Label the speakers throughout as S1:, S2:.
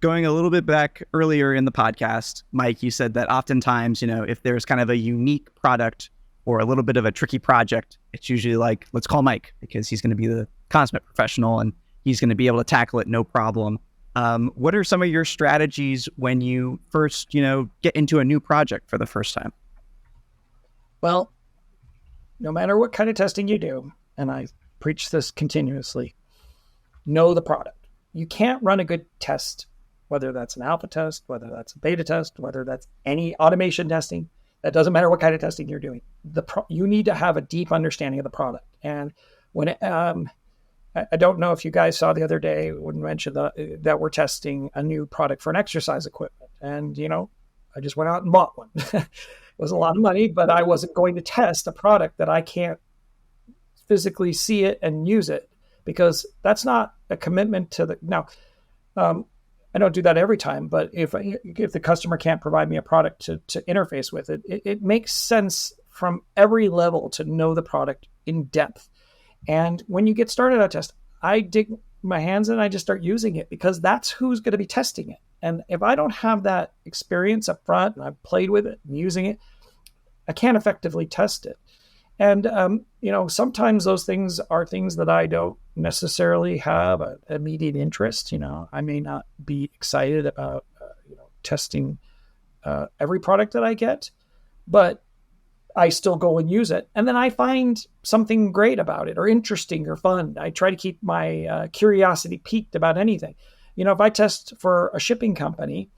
S1: Going a little bit back earlier in the podcast, Mike, you said that oftentimes, if there's kind of a unique product or a little bit of a tricky project, it's usually like, let's call Mike because he's going to be the consummate professional and he's going to be able to tackle it no problem. What are some of your strategies when you first, get into a new project for the first time?
S2: Well, no matter what kind of testing you do, and I preach this continuously, know the product. You can't run a good test, whether that's an alpha test, whether that's a beta test, whether that's any automation testing. That doesn't matter what kind of testing you're doing. You need to have a deep understanding of the product. And when I don't know if you guys saw the other day when we mentioned that we're testing a new product for an exercise equipment. And, I just went out and bought one. It was a lot of money, but I wasn't going to test a product that I can't physically see it and use it, because that's not a commitment to the... Now, I don't do that every time, but if the customer can't provide me a product to interface with it, it makes sense from every level to know the product in depth. And when you get started on a test, I dig my hands in and I just start using it because that's who's going to be testing it. And if I don't have that experience up front and I've played with it and using it, I can't effectively test it. And, sometimes those things are things that I don't necessarily have an immediate interest. I may not be excited about, testing every product that I get, but I still go and use it. And then I find something great about it or interesting or fun. I try to keep my curiosity piqued about anything. If I test for a shipping company,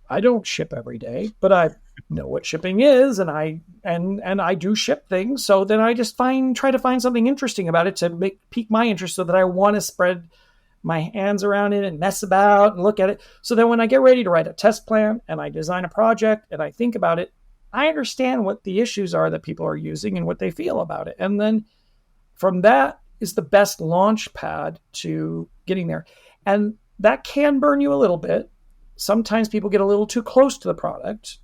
S2: I don't ship every day, but I know what shipping is, and I do ship things. So then I just try to find something interesting about it to pique my interest, so that I want to spread my hands around it and mess about and look at it. So then when I get ready to write a test plan and I design a project and I think about it, I understand what the issues are that people are using and what they feel about it. And then from that is the best launch pad to getting there. And that can burn you a little bit. Sometimes people get a little too close to the product.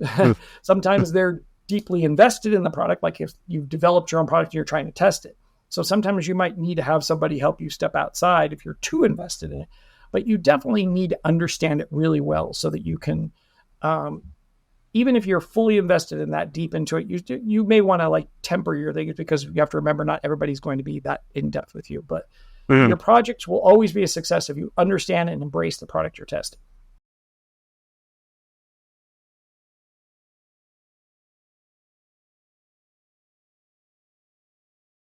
S2: Sometimes they're deeply invested in the product, like if you've developed your own product and you're trying to test it. So sometimes you might need to have somebody help you step outside if you're too invested in it. But you definitely need to understand it really well so that you can, even if you're fully invested in that deep into it, you may want to temper your things, because you have to remember not everybody's going to be that in depth with you. But your project will always be a success if you understand and embrace the product you're testing.